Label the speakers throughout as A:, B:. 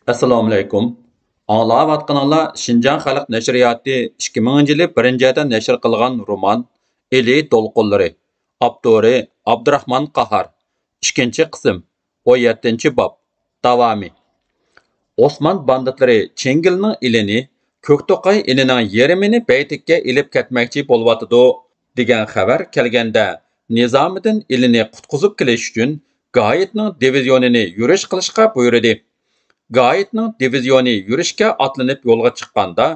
A: Assalomu alaykum. Anglayotganinglar Şinjan Xalq Nashriyati 2000-yili 1-oyda nashr qilgan roman Eli to'lqinlari. Avtori Abdurahmon Qahar. 2-qism 17-bob. Davomi. Osman banditlari Chengilning ilini Ko'kto'qay ilining yerimini Baytikka ilib ketmoqchi bo'lyotidi degan xabar kelganda Nizomiddin ilini qutqizib kelish uchun G'oyatning divizionini yurish qilishga buyurdi. G'oyatning divizioni yurishga otlanib yo'lga chiqqanda,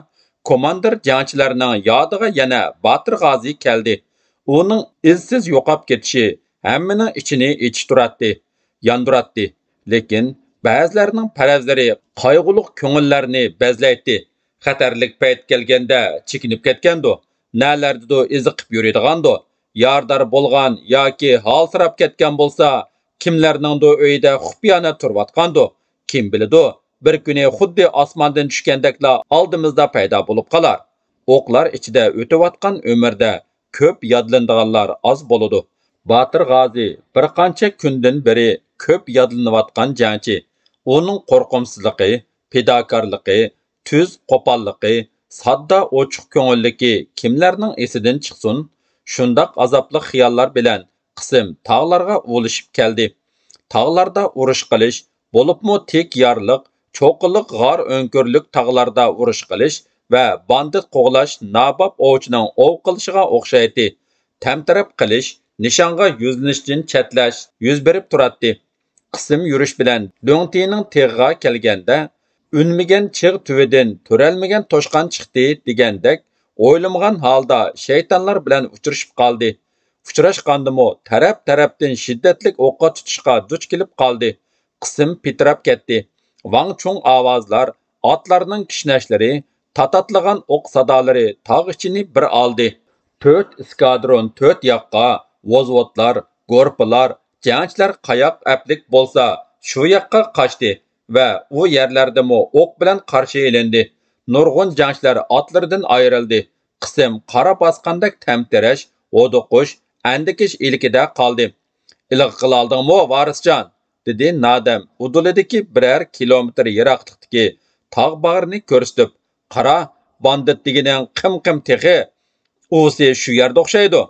A: komandir jangchilarning yodiga yana Botir G'ozi keldi. Uning izsiz yo'qolib ketishi hammaning ichini ichishtiradi, yondiratdi. Lekin ba'zilarning farazlari qayg'uliq ko'ngillarni bezlaydi. Xatarlik payt kelganda chekinib ketgandi. Nalardido iziqib yuradigandu. Yordar bo'lgan yoki holsirab ketgan bo'lsa, kimlarningdo uyida xufiyona turayotgandu. Kim biladi, bir kuni xuddi osmondan tushgandekla oldimizda paydo bo'lib qolar. O'qlar ichida o'tayotgan umrda ko'p yodlanadiganlar oz bo'ladi. Botir G'ozi bir qancha kundan beri ko'p yodlanayotgan jangchi. Uning qo'rqimsizligi, fidokorligi, tuz qo'polligi, sodda ochiq ko'ngilligi kimlarning esidan chiqsin, shundoq azobli xiyollar bilan qism tog'larga o'lishib keldi. Tog'larda urush qilish bo'libmi tek yorliq, cho'qiliq g'or o'nkirlik tog'larda urush qilish va bandit qo'g'lash nabob ovchining ov qilishiga o'xshaydi. Tamtarab qilish, nishonga yuzlanishdan chetlash yuz berib turadi. Qism yurish bilan Do'ngtining teg'iga kelganda, unmagan chig' tuvidan turalmagan to'shqon chiqdi degandek, o'ylamagan holda shaytonlar bilan uchrashib qoldi. Uchrashgandimi taraf-tarafdan shiddatli o'qqa tutishga duch kelib qoldi. Qism pitirab ketdi. Vang chung ovozlar, otlarning kishnashlari, tatatlagan o'q sadolari tog' ichini bir oldi. 4 eskadron 4 yoqqa, vozvotlar, go'rpilar, jangchilar qayoq aplik bo'lsa, shu yoqqa qochdi va u yerlardami o'q bilan qarshi elindi. Nurg'un jangchilar otlaridan ayrildi. Qism qora bosqandek tamtirash, o'diqish, andikish ilkida qoldi. Iliq qilaldingmi, Varisjon? Dedi Nadam udulidagi birer kilometr yiroqlikdagi tog' bag'rini ko'rsatib, qara, bandit degining qim-qim texi, o'zi shu yerda o'xshaydi.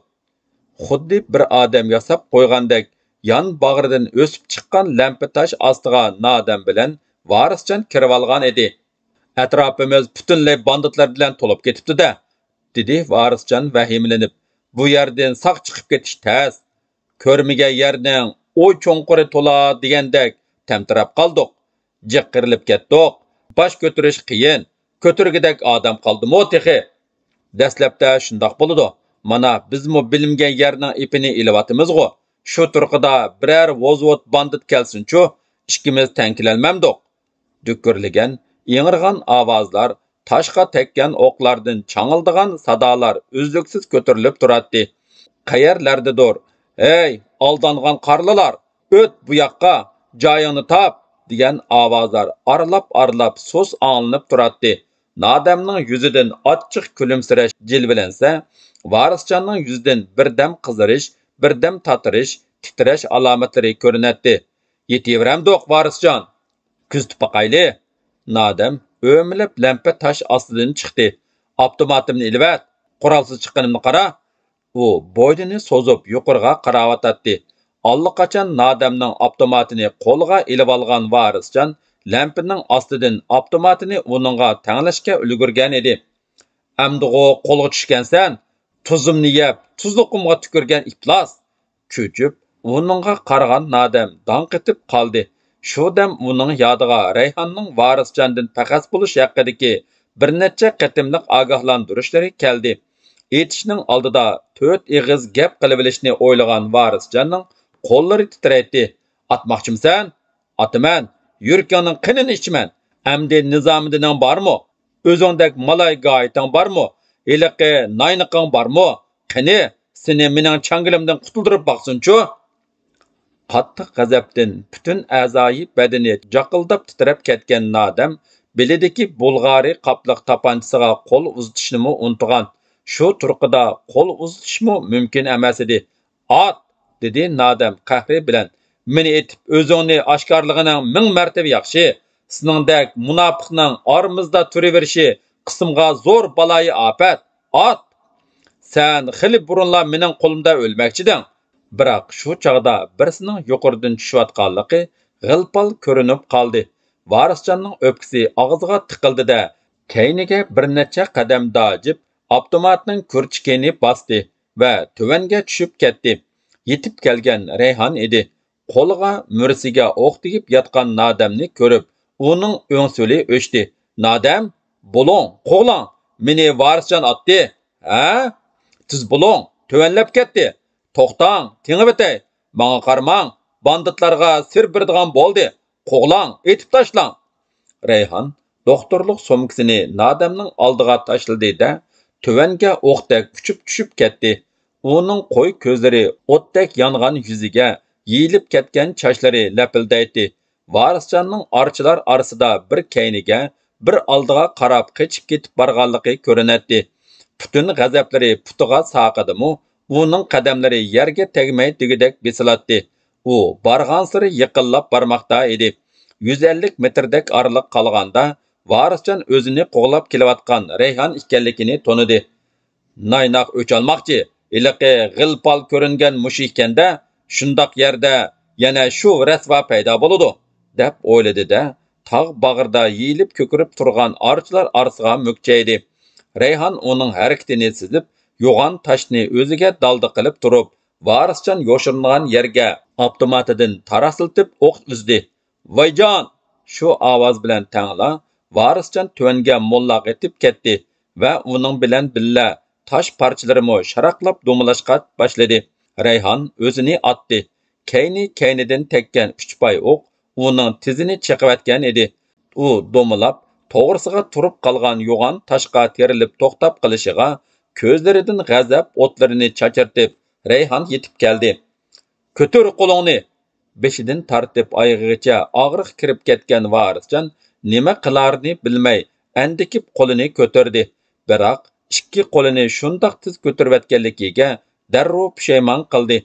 A: Xuddi bir odam yasab qo'ygandek yon bag'ridan o'sib chiqqan lampa tosh ostiga Nadam bilan Varisjon kirib olgan edi. Atrofimiz butunlay banditlar bilan to'lib ketibdi-da, dedi Varisjon vahimlanib. Bu yerdan saq chiqib ketish tez. Ko'rmagan yerning o'y cho'nquri to'la degandek tamtirab qoldik. Jiqirilib ketdik. Bosh ko'tarish qiyin. Ko'targidek odam qoldimi texi? Dastlabda shundoq bo'ladi. Mana bizmi bilimgan yerning ipini ilyapmiz-ku. Shu turqida biror vozvot bandit kelsin-chu, ikkimiz tankilanmamdik. Dukkurlagan, yengirgan ovozlar, toshqa tekkan o'qlardan changildigan sadolar uzluksiz ko'tarilib turadi. Qayerlardadir, "Ey, aldangan qarlılar, o't bu yoqqa, joyingni top" degan ovozlar arlab so'z anglanib turadi. Nadamning yuzidan ochiq kulimsirash jilvalansa, Varisjonning yuzidan birdam qizirish, birdam tatirish, titrash alomatlari ko'rinadi. "Yetiveramdiq, Varisjon. Kuzatib boqayli." Nadam o'milib lampa tosh ostidan chiqdi. "Avtomatimni ilvat, qurolsiz chiqqanimni qara." U bo'ynini so'zib yuqoriga qarayotdi. Allaqachon Nadamning avtomatini qo'lga ilib olgan Varisjon lampaning ostidan avtomatini uningga tanglashga ulgurgan edi. "Amdig'u qo'lga tushgansan, tuzimni yeb, tuzliqimga tukurgan iflos." Cho'chib, uningga qaragan Nadam dong qetib qoldi. Shu dam uning yodiga Rayhonning Varisjondan faqat bo'lish haqidagi bir necha qatimliq ogohlantirishlari keldi. Etishning oldida 4 ig'iz gap qilib olishni o'ylagan Varisjonning qo'llari titraydi. "Atmoqchimisan?" "Ataman. Yurkingning qinini ichman. Amdi Nizomiddinning bormi? O'zingdek malay g'oyiting bormi? Hiliqi nayniqing bormi? Qani, seni mening changilimdan qutuldirib boqsin-chu." Qattiq g'azabdan butun a'zoyi badani jaqildab titrab ketgan Nadam belidagi bulg'ari qapliq tapanchasiga qo'l uzatishni unutgan. Shu turqida qo'l uzatishmi mumkin emas edi. "Ot!" dedi Nadam qahri bilan. "Meni etib o'zingni oshkorlig'ining 1000 martaba yaxshi. Siningdek munofiqning oramizda turaverishi qismga zo'r baloyi ofat. Ot! Sen xili burunla mening qo'limda o'lmoqchiding. Biroq shu chog'da birisining yuqoridan tushayotganligi g'ilpal ko'rinib qoldi. Varisjonning o'pkisi og'ziga tiqildi-da, keyniga bir necha qadam dojib, avtomatning kurchkini bosdi va tuvanga tushib ketdi. Yetib kelgan Rayhon edi. Qo'liga mursiga o'q tegib yotgan Nodamni ko'rib, uning o'ngsuli o'chdi. Nodam, "Bo'ling, qo'g'lang, meni Varisjon otdi." "Ha? Tiz bo'ling, tuvanlab ketdi. To'xtang, tingib o'tay. Menga qarmang, banditlarga sir beradigan bo'ldi. Qo'g'lang, etib tashlang." Rayhon doktorlik sumkasini Nodamning oldiga tashladi-da, tuvanga o'qdek uchib tushib ketdi. Uning qo'y ko'zlari o'tdek yongan yuziga, yeyilib ketgan chochlari lapildaydi. Varisjonning orchilar orasida bir keyniga, bir oldiga qarab qechib ketib borganligi ko'rinadi. Butun g'azablari putiga saqidimi, uning qadamlari yerga tegmay degidek besiladi. U borgan-sari yiqillab bormoqda edi. 150 metrdek oraliq qolganda Varisjon o'zini qo'g'lab kelayotgan Rayhon ekanligini tonidi. Naynoq o'cholmoqchi, iliqi g'ilpal ko'ringan mush ekanda, shundoq yerda yana shu rasvo paydo bo'ladi, deb o'yladi-da, tog' bag'rida yeyilib ko'kirib turgan orchilar orasiga mukchaydi. Rayhon uning harakatini sezib, yo'g'on toshni o'ziga dalda qilib turib, Varisjon yo'shiringan yerga avtomatidan tarasiltib o'q uzdi. "Voyjon!" shu ovoz bilan tangla, Varisjon tuvanga mo'lloq etib ketdi va uning bilan billa tosh parchalarimi sharaqlab do'milashqa boshladi. Rayhon o'zini otdi. Keynidan tekkan 3 pay o'q uning tizini chiqayotgan edi. U do'milab to'g'risiga turib qolgan yo'g'on toshqa terilib to'xtab qilishiga ko'zlaridan g'azab o'tlarini chachirtib, Rayhon yetib keldi. "Ko'tar qo'lingni!" Beshidan tartib oyog'igacha og'riq kirib ketgan Varisjon nima qilarini bilmay, andikib qo'lini ko'tardi. Biroq ikki qo'lini shundoq tiz ko'tarayotganligiga darrov pushaymon qildi.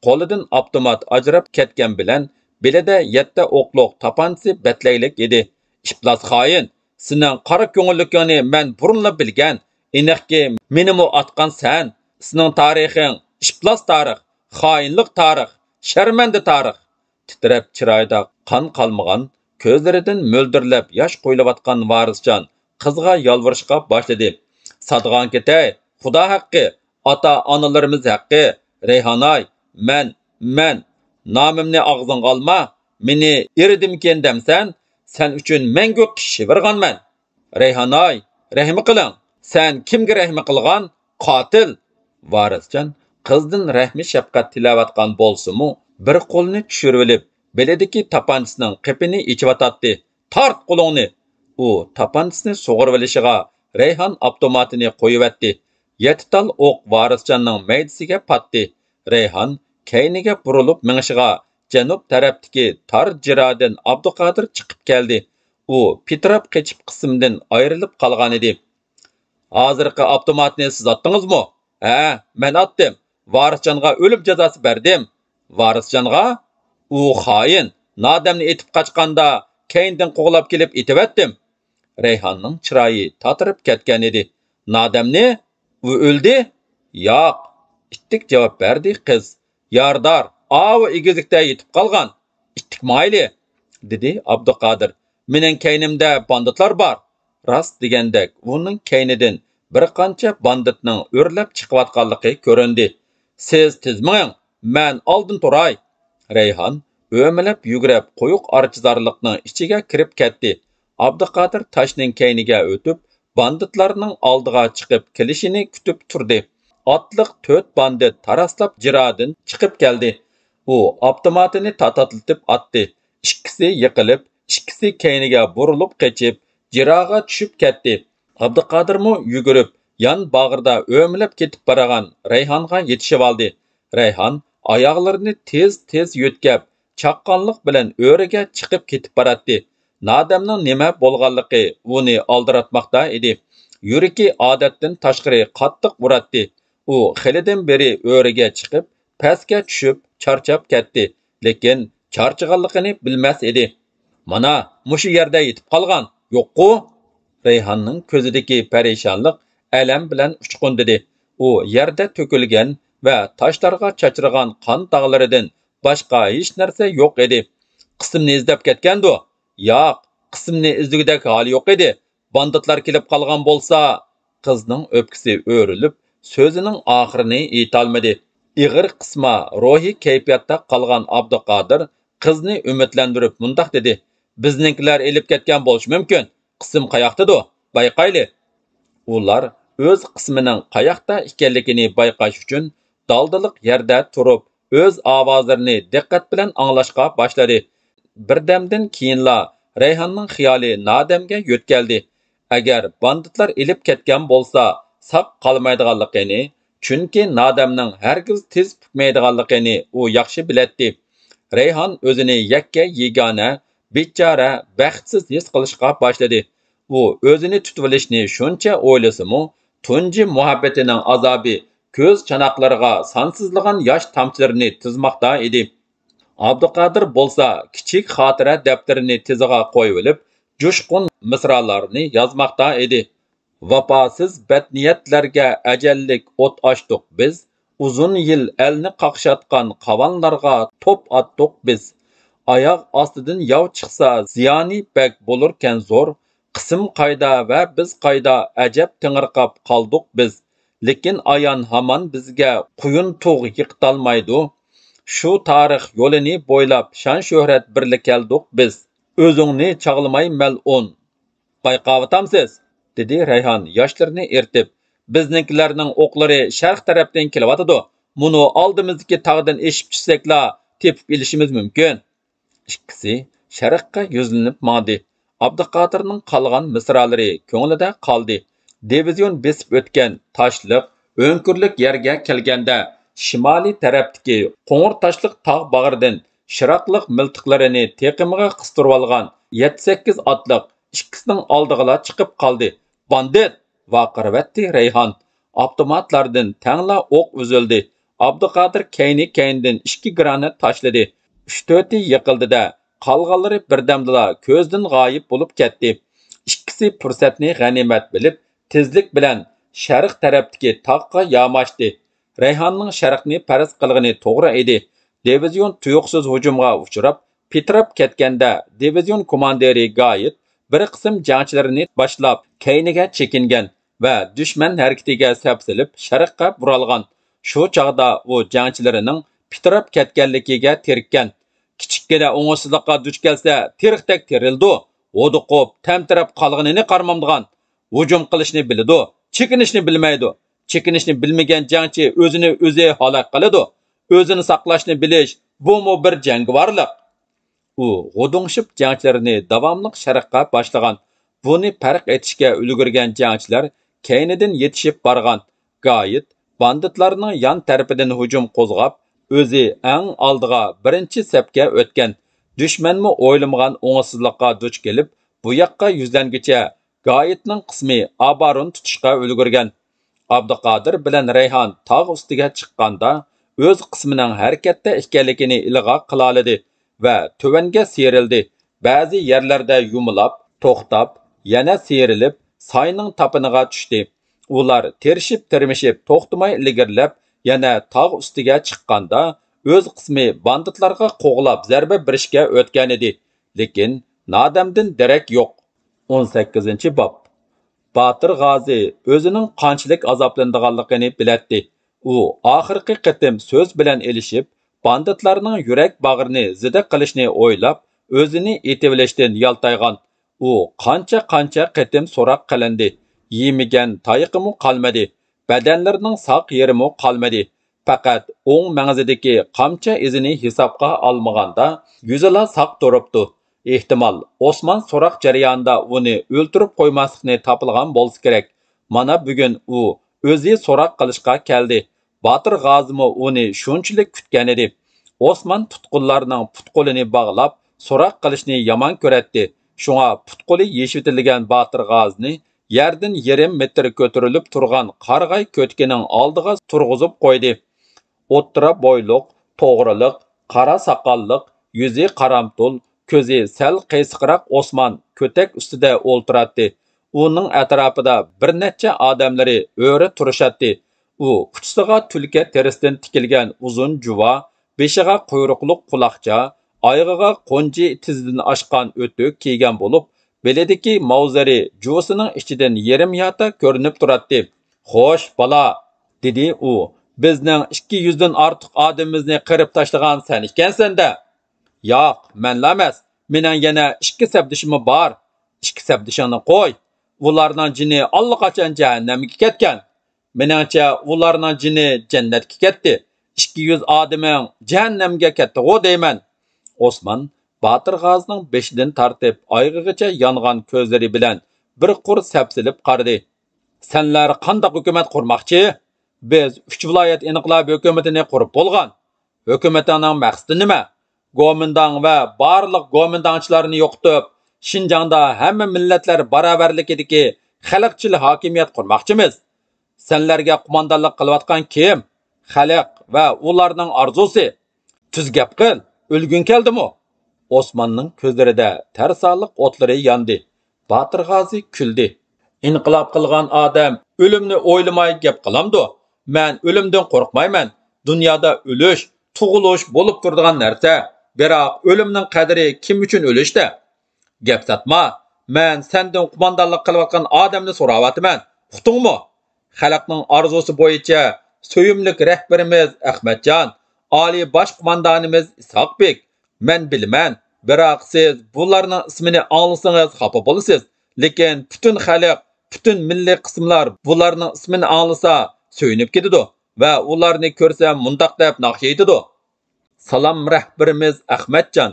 A: Qo'lidan avtomat ajrab ketgan bilan belida 7 o'qliq tapanchasi batlaylik edi. "Iflos xoin, sening qora ko'ngillikingni men burunla bilgan. Aniqki, menimi otgan sen. Sening tarixing iflos tarix, xoinlik tarix, sharmanda tarix." Titrab chiroyda qon qolmagan, ko'zlaridan mo'ldirlab yosh qo'yilayotgan Varisjon qizga yolvorishga boshladi. "Sadg'on ketay, Xudo haqqi, ota-onalarimiz haqqi, Rayhonoy, men nomimni og'zingga olma, meni eridimken demsan, sen uchun mangu qishivirganman. Rayhonoy, rahmi qiling, sen kimga rahmi qilgan? Qotil!" Varisjon qizdan rahmi shafqat tilavatgan bo'lsa-mu, bir qo'lni tushirib olib, beledagi tapanchasining qipini ichivatadi. "Tart qo'lingni!" U tapanchasini sug'urib olishiga Rayhon avtomatini qo'yivatdi. 7 tal o'q Varisjonning maydasiga patdi. Rayhon keyniga burilib mingishiga janub tarafdagi tor jirodan Abduqodir chiqib keldi. U pitrab qechib qismdan ayrilib qolgan edi. "Hozirgi avtomatni siz otdingizmi?" "Ha, men otdim. Varisjonga o'lim jazosi berdim." "Varisjonga? U xoin. Nodamni etib qochganda keyindan qo'g'lab kelib etivatdim." Rayhonning chiroyi tatirib ketgan edi. "Nodamni? U o'ldi?" "Yo'q." Ittik javob berdi qiz. "Yordar, avu egizlikda yetib qolgan. Ittik mayli", dedi Abduqodir. "Mening keynimda banditlar bor." Rost degandek, uning keynidan bir qancha banditning o'rlab chiqayotganligi ko'rindi. "Siz tizming, men oldin turay." Rayhon o'milib yugurib qo'yuq archizorlikning ichiga kirib ketdi. Abduqodir toshning keyniga o'tib, banditlarning oldiga chiqib kelishini kutib turdi. Otliq 4 bandit taraslab jirodin chiqib keldi. U avtomatini tatatlatib atdi. Ikkisi yiqilib, ikkisi keyniga burilib qechib, jiroga tushib ketdi. Abduqodirmi yugurib, yan bag'rida o'milib ketib baragan Rayhonga yetishib oldi. Rayhon oyoqlarini tez yo'tkab, chaqqonlik bilan o'riga chiqib ketib baratdi. Nodamning nima bo'lganligi uni oldiratmoqda edi. Yuragi odatdan tashqari qattiq uratdi. U xilidan beri o'riga chiqib, pastga tushib, charchab ketdi, lekin charchaganligini bilmas edi. Mana mushu yerda yetib qolgan, yo'q-ku? Rayhonning ko'zidagi parishonlik alam bilan uchqun dedi. U yerda to'kilgan va toshlarga chachirgan qon tog'laridan boshqa hech narsa yo'q edi. Qismni izlab ketgandu. Yo'q, qismni izlagudek holi yo'q edi. Banditlar kelib qolgan bo'lsa, qizning o'pkisi o'rilib, so'zining oxirini aytolmadi. Ig'ir qisma ruhiy kayfiyatda qolgan Abduqodir qizni umidlantirib mundoq dedi: "Biznikilar elib ketgan bo'lishi mumkin. Qism qayoqdadir? Bayqayli." Ular o'z qismining qayoqda ekanligini bayqash uchun daldiliq yerda turib, o'z ovozlarini diqqat bilan anglashga boshladi. Birdamdan keyinla Rayhonning xiyoli Nodamga yo'tkaldi. Agar banditlar elib ketgan bo'lsa, saq qolmaydiganligini, chunki Nodamning hargiz tez bitmaydiganligini u yaxshi bilardi. Rayhon o'zini yakka yegona, bechora, baxtsiz his qilishga boshladi. U o'zini tutib olishni shuncha o'ylasimi, tunji muhabbatining azobi ko'z chanoqlariga sonsizlagan yosh tomchilarini tizmoqda edi. Abduqodir bo'lsa kichik xotira daftarini tiziga qo'yib olib, jo'shqin misralarni yozmoqda edi. Vafosiz badniyatlarga ajallik o't ochdik biz, uzun yil elni qaqshatgan qavonlarga to'p atdik biz. Oyoq ostidan yov chiqsa ziyoni bak bo'lurkan zo'r, qism qayda va biz qayda ajab tingirqab qoldik biz. Lekin ayon hamon bizga quyun tug' yiqitolmaydi. Shu tarix yo'lini bo'ylab shon shuhrat birlik keldik biz. O'zingni chog'lamay mal'un. Bayqavitamsiz, dedi Rayhon yoshlarini ertib. Biznikilarning o'qlari sharq tarafdan kelyotidi. Muni oldimizdagi tog'dan eshib tushsakla tepib ilishimiz mumkin. Ikkisi sharqqa yuzlanib mandi. Abduqodirning qolgan misralari ko'nglida qoldi. Divizion besib o'tgan toshliq, o'nkurlik yerga kelganda shimoliy tarafdagi qo'ng'ir toshliq tog' bag'ridan shiroqliq miltiqlarini teqimiga qistirib olgan 7-8 otliq ikkisining oldig'ila chiqib qoldi. Bandit! Vaqirvatdi Rayhon. Avtomatlardan tangla o'q uzildi. Abduqodir kayni-kayndan 2 granat tashladi. 3-4 yiqildi-da, qolganlari birdamdala ko'zdan g'oyib bo'lib ketdi. Ikkisi fursatni g'animat bilib, tezlik bilan sharq tarafdagi tog'ga yamashdi. Rayhonning sharqni faraz qilgani to'g'ri edi. Divizion tuyuqsiz hujumga uchrab, Petrov ketganda divizion komandiri Gayit bir qism jangchilarini boshlab kayniga chekingan va dushman harakatiga sapsilib sharqqa buralgan. Shu chog'da u jangchilarining Petrov ketganligiga terikkan. Kichikkina o'ng'ishsizlikqa duch kelsa, teriqdek terildi. O'diqib, tamtirab qolganini qarmamdigan. Hujum qilishni biladi, chekinishni bilmaydi. Chekinishni bilmagan jangchi o'zini o'zi halok qiladi. O'zini saqlashni bilish bu bir jangovarlik. U g'udungshib jangchilarini davomli sharqqa boshlagan. Buni farq etishga ulgurgan jangchilar kaynidan yetishib borgan. Gayit banditlarning yon tarafidan hujum qo'zg'ab, o'zi eng oldiga birinchi safga o'tgan. Dushmanmi o'ylamagan o'ng'ishsizlikqa duch kelib, bu yoqqa yuzlangicha Gayitning qismi abarun tutishga ulgurgan. Abduqodir bilan Rayhon tog' ustiga chiqqanda o'z qismining harakatda ekanligini ilg'or qila oldi va tuvanga serildi. Ba'zi yerlarda yumilab, to'xtab, yana serilib, soyning tapiniga tushdi. Ular terishib-tirmishib, to'xtamay ilgirlab, yana tog' ustiga chiqqanda o'z qismi banditlarga qo'g'lab zarba berishga o'tgan edi. Lekin Nodamdan darak yo'q. 18-bob. Batir G'ozi o'zining qanchalik azoblanganligini bilardi. U oxirgi qitim so'z bilan elishib, banditlarning yurak bag'rini zida qilishni o'ylab, o'zini etivlashdan yaltaygan. U qancha qitim so'roq qilindi. Yemigan tayiqimi qolmadi. Badanlarining saq yerimi qolmadi. Faqat o'ng mang'izidagi qamcha izini hisobga olmaganda, yuzila saq turibdi. Ehtimol Osman so'roq jarayonida uni o'ltirib qo'ymaslikni topilgan bo'lsa kerak. Mana bugun u o'zi so'roq qilishga keldi. Batir G'ozimi uni shunchalik kutgan edi. Osman tutqunlarning putqolini bog'lab, so'roq qilishni yomon ko'ratdi. Shunga putqoli yeshitilgan Batir G'ozini yerdan yarim metr ko'tarilib turgan qarg'ay ko'tkining oldiga turg'izib qo'ydi. O'ttira bo'yliq, to'g'riliq, qara soqolliq, yuzi qaramtul, Ko'zi sal qiysiqroq Osman ko'tak ustida o'ltiradi. Uning atrofida bir necha odamlari o'ri turishadi. U uchisiga tulka terisidan tikilgan uzun juva, beshiga quyruqliq quloqcha, oyog'iga qo'nji tizidan oshgan o'tuk kiygan bo'lib, belidagi mavzari juvasining ichidan yarim yota ko'rinib turadi. "Xo'sh, bala", dedi u. "Bizning 200 dan ortiq odamimizni qirib tashlagan sen ekansan-da." "Yo'q, menla emas. Mening yana 2 sabdishim bor." "2 sabdishingni qo'y. Ularning jini allaqachon jahannamga ketgan. Meningcha ularning jini jannatga ketdi. 200 odaming jahannamga ketdi-ku deyman." Osman Botir G'ozining beshidan tortib oyog'igacha yongan ko'zlari bilan bir qur sapsilib qaradi. "Senlar qanday hukumat qurmoqchi? Biz 3 viloyat inqilob hukumatini qurib bo'lgan. Hukumatning maqsadi nima? Gomindang va barliq gomindangchilarni yo'qotib, Şinjangda hamma millatlar barobarligidagi xalqchil hokimiyat qurmoqchimiz. Senlarga qo'mondonlik qilayotgan kim? Xalq va ularning orzusi. Tuz gap qil, o'lgun keldimi?" Osmanning ko'zlarida tarsaliq o'tlari yondi. Botir G'ozi kuldi. "Inqilob qilgan odam o'limni o'ylamay gap qilamdi. Men o'limdan qo'rqmayman. Dunyoda o'lish, tug'ilish bo'lib turadigan narsa. Biroq o'limning qadri kim uchun o'lishda? Gap satma. Men sendan qo'mondonlik qilayotgan odamni so'rayapman. Uqdingmi? Xalqning orzusi bo'yicha so'yimlik rahbarimiz Ahmadjon, oliy bosh qo'mondonimiz Isoqbek. Men bilman, biroq siz bularning ismini anglasangiz xafa bo'lasiz. Lekin butun xalq, butun milliy qismlar bularning ismini anglasa so'yinib ketadi va ularni ko'rsa mundaq deb naqshaydi. Salom rahbarimiz Ahmadjon,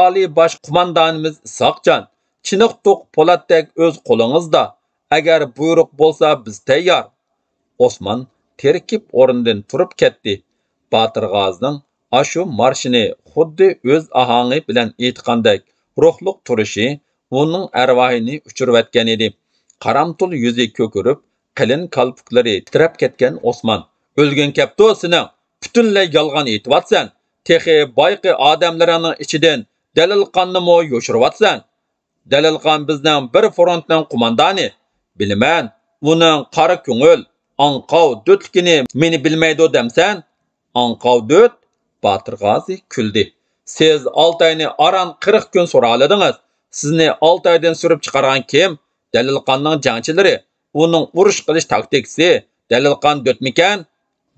A: oliy bosh qo'mondonimiz Isoqjon, chiniqtuq Po'latdek o'z qo'lingizda. Agar buyruq bo'lsa biz tayyor." Osman terkib o'rnidan turib ketdi. Botir G'ozining ashu marshini xuddi o'z ahangi bilan aytgandek ruhliq turishi uning arvohini uchirayotgan edi. Qaramtul yuzi ko'kirib, qalin kalpuklari titrab ketgan Osman: "O'lgan kapto sening, butunlay yolg'on aytyapsan. Texi boyqi odamlarning ichidan Dalilqonni yo'shirayapsan. Dalilqon bizning bir frontning qo'mondoni. Bilaman, uning qora ko'ngil, anqov do'tligini meni bilmaydi demsan?" "Anqov do't?" Botir G'ozi kuldi. "Siz 6 oyni aran 40 kun so'raladingiz. Sizni 6 oydan surib chiqargan kim? Dalilqonning jangchilari. Uning urush qilish taktikasi Dalilqon do'tmikan?"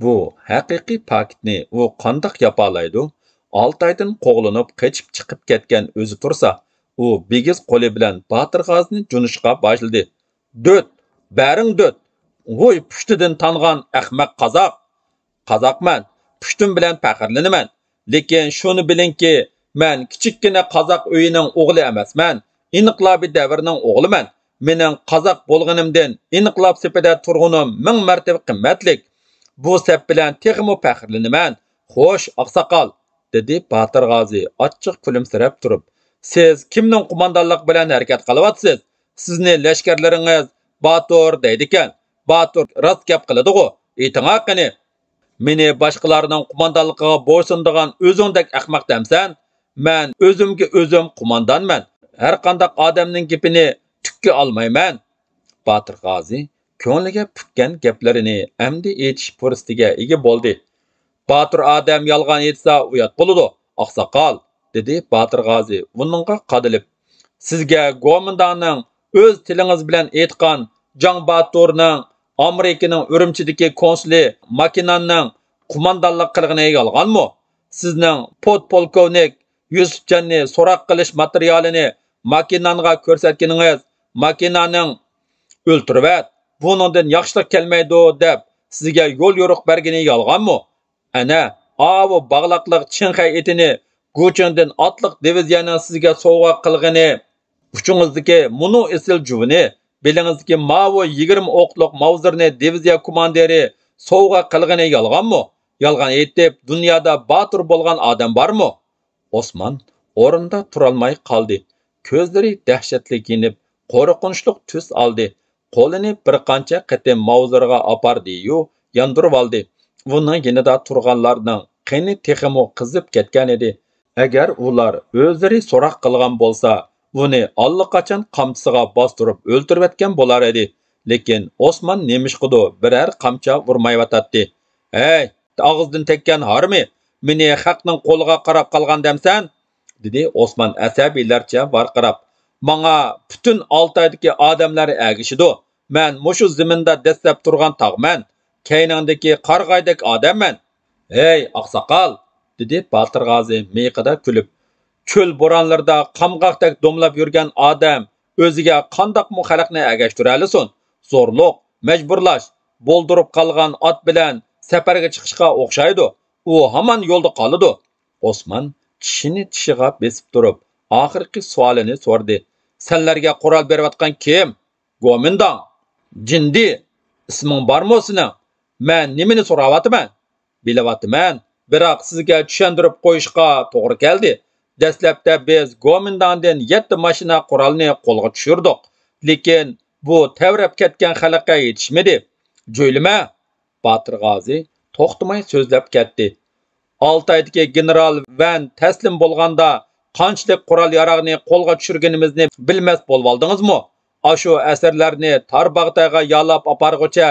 A: Bu haqiqiy paktni u qandoq yapalaydi? 6 oydan qo'g'linib qochib chiqib ketgan o'zi tursa, u bigiz qo'li bilan Botir G'ozini junishqa boshladi. "Do't, baring do't. Voy pushtidan tangan ahmaq qozoq. Qozoqman, pushtim bilan faxrlanaman. Lekin shuni bilingki, men kichikkina qozoq uyining o'g'li emasman. Inqilobiy davrning o'g'liman. Mening qozoq bo'lganimdan inqilob sepida turg'unim 1000 martaba qimmatlik. Bu sep bilan texmo faxrlanaman. Xo'sh, oqsoqol", dedi Botir G'ozi ochiq kulimsirab turib. "Siz kimning qo'mondonlik bilan harakat qilyapsiz? Sizni lashkarlaringiz Batur deydi ekan. Batur rost gap qiladi-ku. Ayting qani. Meni boshqalarning qo'mondonligiga bo'ysundigan o'zingdek ahmoq demsan? Men o'zimga o'zim qo'mondonman. Har qanday odamning gapini tukka olmayman." Botir G'ozi ko'ngliga putgan gaplarini amdi aytish fursatiga ega bo'ldi. "Botir odam yolg'on aytsa uyat bo'ladi, oqsoqol", dedi Botir G'ozi uningga qadilib. "Sizga Gomindanning o'z tilingiz bilan aytgan Jang Baturning Amerikaning Urumchidagi konsuli Makinanning qo'mondonlik qilgani yolg'onmi? Sizning podpolkovnik Yusufjanni so'roq qilish materialini Makinanga ko'rsatganingiz Makinaning o'ltirib, buningdan yaxshilik kelmaydi deb sizga yo'l yo'riq bergani yolg'onmi? Ana, avu bag'laqliq Chinxay etini Guchingdan otliq diviziyaning sizga sovg'a qilgani, uchingizdagi munu esil juvini, belingizdagi mavu 20 o'qliq Mavzirni diviziya komandiri sovg'a qilgani yolg'onmi? Yolg'on aytib, dunyoda Batur bo'lgan odam bormi? Osman o'rinda turolmay qoldi. Ko'zlari dahshatli yinib, qo'rqinchli tus oldi. Qo'lini bir qancha qatim Mavzirga apardi-yu, yondirib oldi. Uning yanida turganlarning qini texmo qizib ketgan edi. Agar ular o'zlari so'roq qilgan bo'lsa, uni allaqachon qamchisiga bostirib o'ltirib bo'lar edi. Lekin Osman nemishqidu biror qamcha urmayotdi. "Ey, og'izdan tekkan harmi, meni haqning qo'liga qarab qolgan demsan?" dedi Osman asabiylarcha varqirab. "Manga butun Oltoydagi odamlar agishidu. Men mushu ziminda dastlab turgan tog'man. Kayningdagi qarg'aydek odamman. Ey, oqsoqol!" dedi Botir G'ozi miyiqida kulib. "Cho'l bo'ronlarida qamg'oqdek domlab yurgan odam o'ziga qandoqmi xalqni agashtiralisin? Zo'rliq, majburlash, bo'ldirib qolgan ot bilan safarga chiqishga o'xshaydi. U hamon yo'lda qoladi." Osman tishini tishiga besib turib, oxirgi savolini so'radi. "Senlarga qurol berayotgan kim? Go'mindan? Jindi? Isming bormi sening? Men nimani so'rayapman? Bilayapman. Biroq sizga tushuntirib qo'yishga to'g'ri keldi. Dastlabda biz Go'mindandan 7 mashina qurolni qo'lga tushirdik. Lekin bu tavrab ketgan xalqqa yetishmadi. Jo'ylama." Botir G'ozi to'xtamay so'zlab ketdi. "Oltoydagi general Van taslim bo'lganda qanchalik qurol yarog'ni qo'lga tushirganimizni bilmas bo'lvoldingizmi? Ashu asarlarni Tarbag'dagi yalab aparg'ucha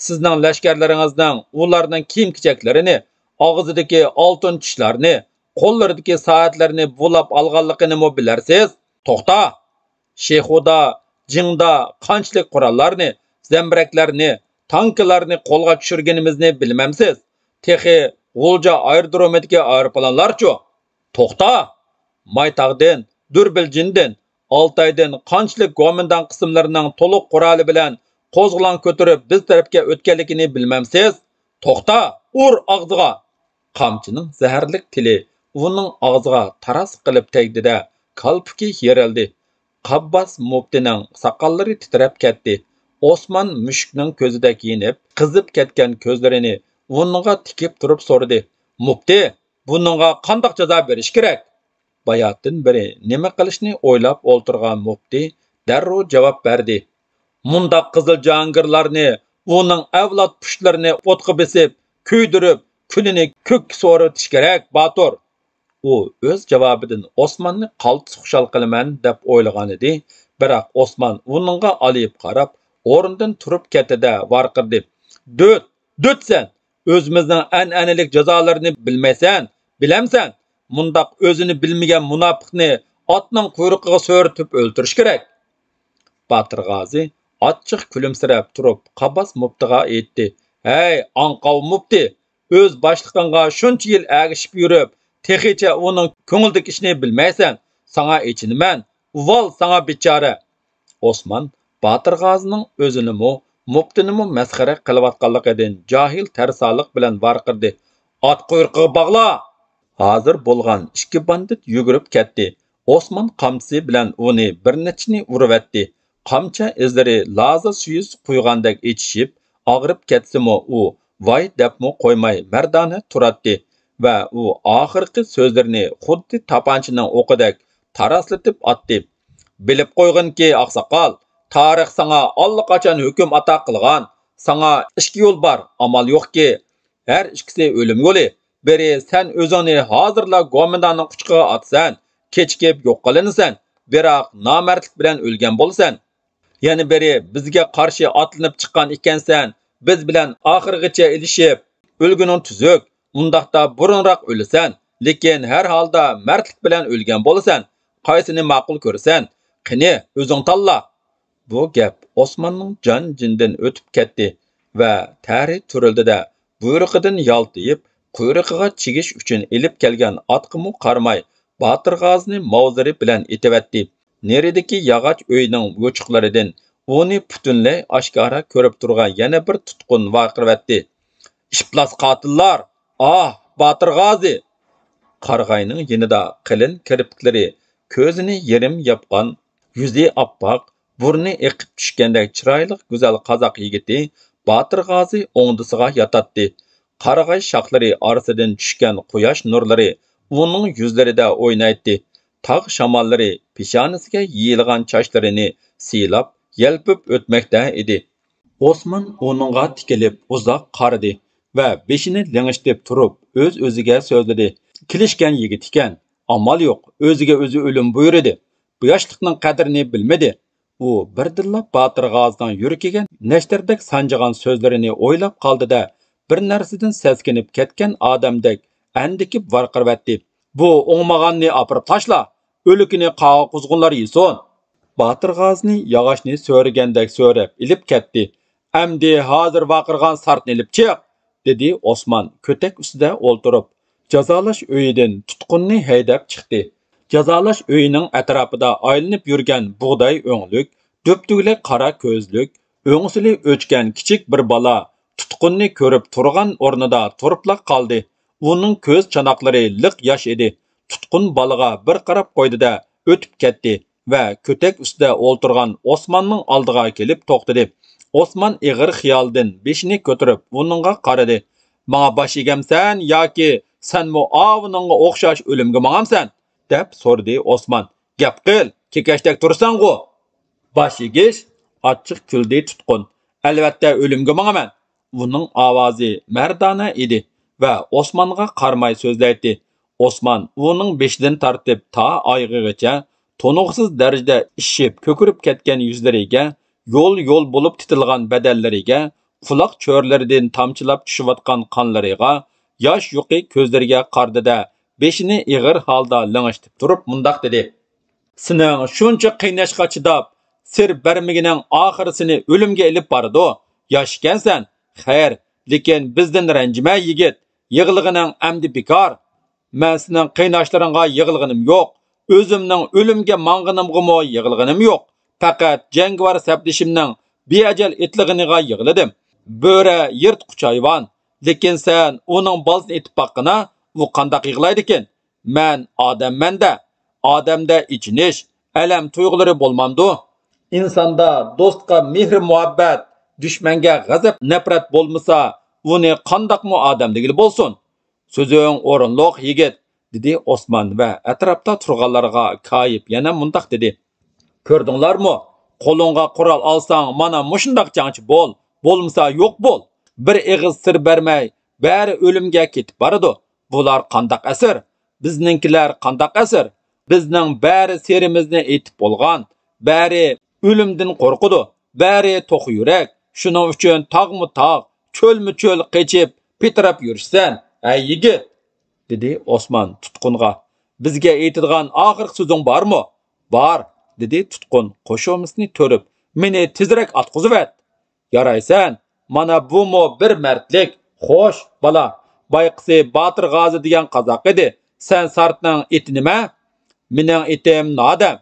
A: sizning lashkarlaringizning ularning kiyim-kechaklarini, og'zidagi oltin tishlarni, qo'llaridagi soatlarni bulab olganligini bilarsiz? To'xta! Shexuda, Jingda qanchalik qurollarni, zambiraklarni, tanklarni qo'lga tushirganimizni bilmamsiz? Texi G'ulja aerodromidagi aeroplanlarchu? To'xta! Maytag'dan, Durbiljindan, Oltoydan qanchalik Go'mindan qismlarining to'liq quroli bilan qo'zg'olon ko'tarib biz tarafga o'tganligini bilmamsiz? To'xta! Ur og'ziga!" Qamchining zaharlik tili uning og'ziga taras qilib tegdi-da, kalpuki yerildi. Qabbos muftining soqollari titrab ketdi. Osman mushukning ko'zida kiyinib, qizib ketgan ko'zlarini uningga tikib turib so'radi. "Mufti, buningga qanday jazo berish kerak?" Bayatdan beri nima qilishni o'ylab o'ltirgan mufti darrov javob berdi. "Mundaq qizil jangirlarni, uning avlod pushtlarini o'tqa besib, kuydirib, kunini ko'k so'ritish kerak, Batur." U o'z javobidan Osmonni qaltis xushal qilaman deb o'ylagan edi, biroq Osman uningga olib qarab, o'rnidan turib ketdi-da varqirdi. "Döt, dötsen! O'zimizning an'analik jazolarini bilmaysan, bilamsan? Mundaq o'zini bilmagan munofiqni otning quyruqiga so'ritib o'ltirish kerak." Botir G'ozi achchiq kulimsirab turib Qabbos muftiga aytdi. "Hey, anqov mufti, o'z boshliqingga shuncha yil agishib yurib, texicha uning ko'ngildagi ishni bilmaysan. Sana echinaman. Uvol sana bechora." Osman Botir G'ozining o'zinimi, muftinimi masxara qilayotganligidan jahil tarsoqlik bilan varqirdi. "Ot quyruqiga bog'la!" Hozir bo'lgan ikki bandit yugurib ketdi. Osman qamchisi bilan uni bir nechini urvatdi. Qamcha izlari laza suyuz quygandek ichishib, og'rib ketsimi u voy debmi qo'ymay mardona turatdi va u oxirgi so'zlarini xuddi tapanchining o'qidek taraslatib otdi. "Bilib qo'yginki, oqsoqol, tarix sana allaqachon hukm ato qilgan. Sana ikki yo'l bor, amal yo'qki. Har ikkisi o'lim yo'li. Biri sen o'zini hozirla Go'mindanning quchqiga atsan, kechikib yo'q qilinasan, biroq nomardlik bilan o'lgan bo'lsan. Yana biri bizga qarshi otlanib chiqqan ekansan, biz bilan oxirgacha ilishib, o'lguning tuzuk, undaqda burunroq o'lasan, lekin har holda mardlik bilan o'lgan bo'lasan. Qaysini ma'qul ko'rsan? Qani, o'zing tanla." Bu gap Osmonning jon-jindan o'tib ketdi va tari turildi-da, buyruqidan yaltiyib, quyruqiga chigish uchun ilib kelgan otqimu qarmay, Botir G'ozini mavziri bilan etivatdi. Neridagi yog'och uyning yo'chiqlaridan uni butunlay oshkora ko'rib turgan yana bir tutqun vaqirvatdi. "Iflos qotillar! Ah, Botir G'ozi!" Qarg'ayning yinida qilin kirpiklari, ko'zini yerim yopgan, yuzi oppoq, burni eqib tushgandek chiroyli go'zal qozoq yigiti Botir G'ozi o'ngdisiga yotadi. Qarag'ay shoxlari orasidan tushgan quyosh nurlari uning yuzlarida o'ynaydi. Tog' shamollari peshonasiga yeyilgan sochlarini siylab, yelpib o'tmoqda edi. Osman uningga tikilib uzoq qaradi va beshini ling'ishtib turib o'z-o'ziga so'zladi. "Kilishgan yigit ekan. Amal yo'q, o'ziga o'zi o'lim buyurdi. Bu yoshlikning qadrini bilmadi. U birdilla Botir G'ozining yuragiga nashtardek sanjigan so'zlarini o'ylab qoldi-da, bir narsadan seskinib ketgan odamdek andikib varqirvatdi. Bu o'ngmaganni opirib tashla, o'likini qağa quzg'unlar yesin. Botir G'ozini yog'ochni so'ragandek so'rab ilib ketdi. Amdi hozir vaqirgan sartni ilib chiq, dedi Osman ko'tak ustida o'ltirib. Jazolash uyidan tutqunni haydab chiqdi. Jazolash uyining atrofida aylanib yurgan bug'doy o'nglik, do'ptuglik qora ko'zlik, o'ngsili o'chgan kichik bir bola tutqunni ko'rib turgan o'rnida turibla qoldi. Uning ko'z chanoqlari liq yosh edi. Tutqun bolaga bir qarab qo'ydi-da, o'tib ketdi va ko'tak ustida o'ltirgan Osmonning oldiga kelib to'xtadi. Osman ig'ir xiyoldan beshini ko'tarib uningga qaradi. "Menga bosh egamsan yoki senmi avuningga o'xshash o'limga mangamsan?" deb so'radi Osman. "Gap qil, kekashdak tursan-ku." "Bosh egish?" Achchiq kuldi tutqun. "Albatta o'limga mangaman." Uning ovozi mardona edi va Osmonga qarmay so'zlaydi. Osman uning beshidan tortib ta oyog'igacha to'nuqsiz darajada ishib ko'kirib ketgan yuzlariga, yo'l bo'lib titilgan badallariga, quloq cho'rlaridan tomchilab tushayotgan qonlariga, yosh yuqi ko'zlariga qardi-da, beshini ig'ir holda ling'ishtirib turib mundoq dedi: "Sening shuncha qiynashga chidab, sir bermigining oxirisini o'limga ilib bordi. Yosh ekansan, xayr, lekin bizdan ranjima yigit. Yig'lig'ining amdi bekor. Men sening qiynashlaringga yig'ilganim yo'q. O'zimning o'limga mang'inimga yig'ilganim yo'q. Faqat jangovar sabdishimning beajal etlig'iniga yig'ladim. Bo'ra yirtqich hayvon. Lekin sen uning bolsini etib baqqina, u qandoq yig'laydi ekan? Men odamman-da. Odamda ichinish, alam tuyg'ulari bo'lmamdi. İnsanda do'stga mehr muhabbat, dushmanga g'azab nafrat bo'lmasa, uni qandoqmi odam degili bo'lsin? So'zing o'rinliq yigit, dedi Osman va atrofda turganlarga koyib yana mundoq dedi: "Ko'rdinglarmi? Qo'lingga qurol olsang, mana mushundoq jangchi bo'l, bo'lmasa yo'q bo'l. Bir eg'iz sir bermay, bari o'limga ketib boradi. Bular qandoq asir? Bizninkilar qandoq asir? Bizning bari serimizni etib bo'lgan, bari o'limdan qo'rqidi, bari to'q yurak. Shuning uchun tog'mi tog', cho'lmi cho'l qechib, pitirab yurishsan, ay yigit", dedi Osman tutqunga. "Bizga aytadigan oxirgi so'zing bormi?" "Bor", dedi tutqun qo'shomisni to'rib. "Meni tezroq atqizib et." "Yaraysan, mana bumo bir mardlik. Xo'sh, bola, bayqisi Botir G'ozi degan qozoq edi. Sen sartning eti nima? Mening etim nodam.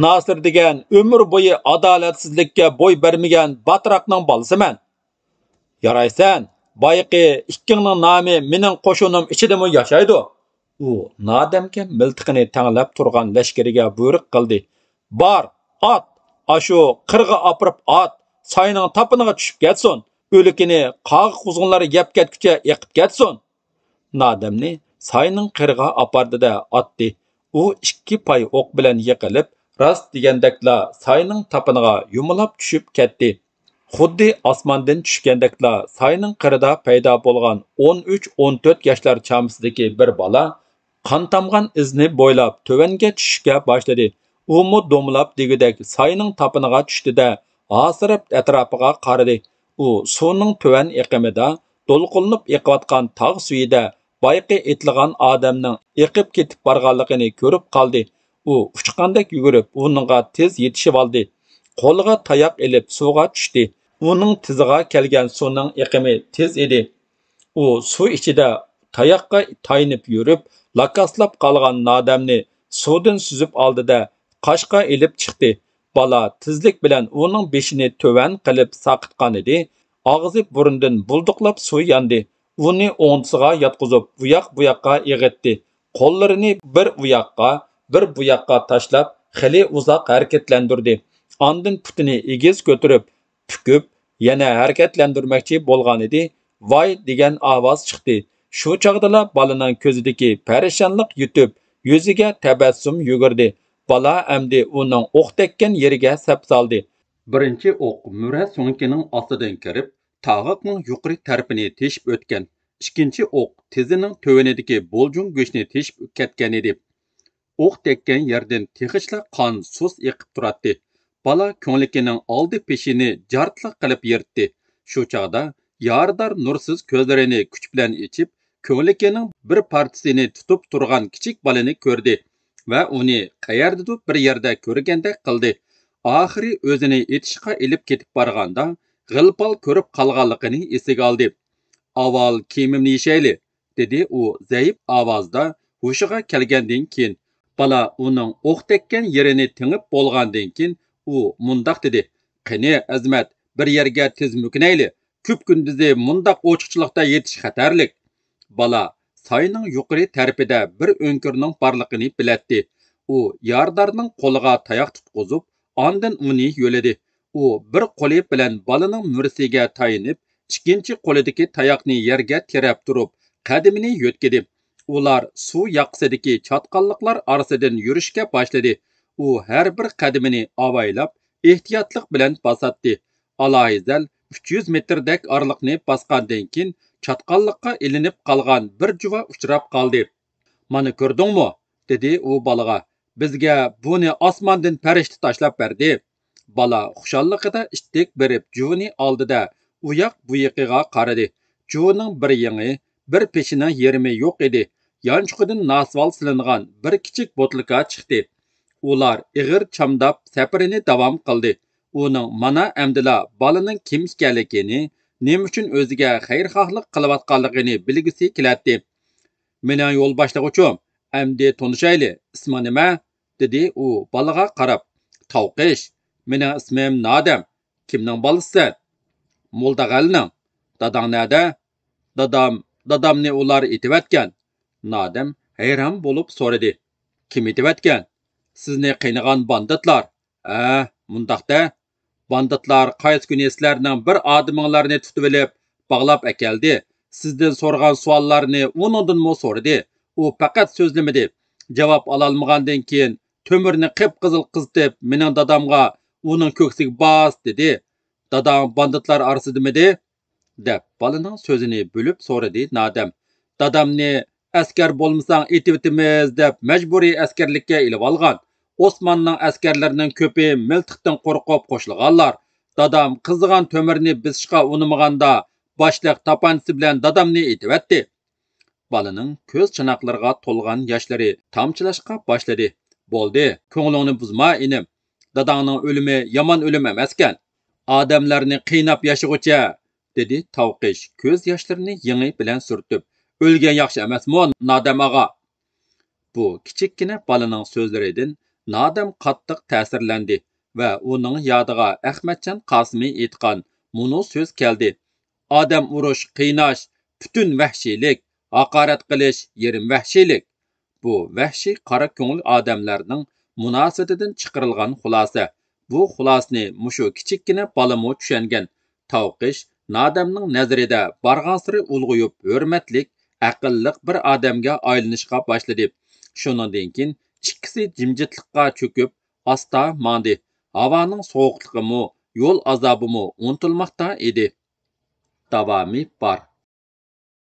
A: Nasir degan umr bo'yi adolatsizlikka bo'y bermagan batroqning bolasiman. Yaraysan, bayqi ikkingning nomi mening qo'shunim ichidami yashaydi?" U nodamga miltiqini tanglab turgan lashkariga buyruq qildi. "Bor, ot, ashu qirg'a opirib ot, soyning topiniga tushib ketsin. O'likini qog' quzg'unlari yeb ketguncha eqib ketsin." Nodamni soyning qirg'a opardi-da otdi. U ikki pay o'q bilan yiqilib, rost degandekla soyning tapiniga yumilab tushib ketdi. Xuddi osmondan tushgandekla soyning qirida paydo bo'lgan 13-14 yoshlar chamisidagi bir bola qon tomgan izni bo'ylab tövanga tushishga boshladi. U mu domlab degidek soyning tapiniga tushdi-da, asirib atrofiga qaradi. U suvning tövan eqimida to'lqinlanib eqayotgan tog' suyida bayqi etligan odamning eqib ketib borganligini ko'rib qoldi. U uchqandek yugurib, uningga tez yetishib oldi. Qo'liga tayoq ilib suvga tushdi. Uning tiziga kelgan suvning eqimi tez edi. U suv ichida tayoqqa taynib yurib, lakaslab qolgan nodamni suvdan suzib oldi-da, qashqa ilib chiqdi. Bola tezlik bilan uning beshini tövan qilib saqitgan edi. Og'zi burundan bulduqlab suv yandi. Uni o'ngsiga yotqizib, bu yoqqa eg'itdi. Qo'llarini bir u yoqqa, bir bu yoqqa tashlab, xili uzoq harakatlantirdi. Ondan putini egiz ko'tarib, pukib, yana harakatlantirmoqchi bo'lgan edi. "Voy" degan ovoz chiqdi. Shu chog'dala bolaning ko'zidagi parishonlik yutib, yuziga tabassum yugurdi. Bola amdi uning o'q tekkan yeriga sap soldi. Birinchi o'q mura so'nkining ostidan kirib, tog'iqning yuqori tarafini teshib o'tgan. Ikkinchi o'q tizining tövənidagi bo'ljun go'shtni teshib ketgan edi. o'q tekkan yerdan texichla qon sus eqib turadi. Bala ko'nglikining oldi peshini jartliq qilib yirtdi. Shu chog'da yaridor nursiz ko'zlarini kuch bilan ichib, ko'nglikining bir partisini tutib turgan kichik balani ko'rdi va uni qayerdadir bir yerda ko'rgandek qildi. Oxiri o'zini etishga ilib ketib borganda g'ilpal ko'rib qolganligini esiga oldi. Avval kiyimimni yechayli, dedi u zaif ovozda hushiga kelgandan keyin. Bala uning o'q tekkan yerini tingib bo'lgandan keyin u mundoq dedi: "Qani Azmat, bir yerga tez mukinayli. Ko'p kunduzi mundoq ochiqchilikda yetish xatarlik." Bala soyning yuqori tarafida bir o'nkirning borligini bilatdi. U yordorning qo'liga tayoq tutqizib, ondan uni yo'ladi. U bir qo'li bilan balaning mursiga tayinib, ikkinchi qo'lidagi tayoqni yerga tirab turib, qadamini yo'tkidi. Ular suv yoqsidagi chatqalliqlar orasidan yurishga boshladi. U har bir qadamini avaylab, ehtiyotlik bilan bosatdi. Alohizal 300 metrdek orliqni bosgandan keyin chatqalliqqa ilinib qolgan bir juva uchrab qoldi. "Mana ko'rdingmi?" dedi u balaga. "Bizga buni osmondan farishta tashlab berdi." Bala xushalligida ishtik berib juvani oldida u yoq bu yoqiga qaradi. Juvining bir yangi, bir peshining yerimi yo'q edi. Yanchuqidan nasval silingan bir kichik botlika chiqdi. Ular ig'ir chamdab safarini davom qildi. Uning mana amdila balaning kim ekanligini, nima uchun o'ziga xayrxohlik qilayotganligini bilgisi keladi. "Mening yo'l boshlag'uchim, amdi tanishayli. Ismi nima?" dedi u balaga qarab. "Tavqish. Mening ismim Nodam. Kimning bolasisan?" "Mo'ldag'alning. Dadang nerda?" Dadamni ular etivatgan." Nodam hayron bo'lib so'radi. "Kim etivatgan?" "Sizni qiynagan banditlar." Mundaqda. Banditlar qaysi kuni sizlarning bir odaminglarni tutib olib, bog'lab akeldi. Sizdan so'ragan savollarni uningdanmi so'radi. U faqat so'zlamadi. Javob ololmagandan keyin to'mirni qip-qizil qizitib, mening dadamga uning ko'ksiga bos dedi. "Dadam banditlar orasidamidi?" deb balaning so'zini bo'lib so'radi Nodam. "Dadamni askar bo'lmasang etivitimiz deb majburiy askarlikka ilib olgan. Osmonning askarlarining ko'pi miltiqdan qo'rqib qo'shilganlar. Dadam qizigan to'mirni bisishga unimaganda boshliq tapanchasi bilan dadamni etivatdi." Balaning ko'z chanoqlariga to'lgan yoshlari tomchilashga boshladi. "Bo'ldi, ko'nglingni buzma, inim. Dadangning o'limi yomon o'lim emaskan. Odamlarni qiynab yashag'ucha", dedi Tavqish ko'z yoshlarini yengi bilan surtib. "O'lgan yaxshi emasmi, Nodam og'a?" Bu kichikkina balaning so'zlaridan Nodam qattiq ta'sirlandi va uning yodiga Ahmadjon Qosimiy aytgan munu so'z keldi. "Odam urush, qiynash, butun vahshiylik, haqorat qilish, yerim vahshiylik." Bu vahshiy qora ko'ngil odamlarning munosabatidan chiqarilgan xulosa. Bu xulosani mushu kichikkina balamo tushungan. Tavqish Nodamning nazarida barg'ansiri ulg'uyib, hurmatlik, aqlliq bir odamga aylanishga boshladi. Shuningdan keyin ikkisi jimjitlikqa cho'kib, asta mandi. Havoning sovuqligimi, yo'l azobimi unutilmoqda edi. Davomi bor.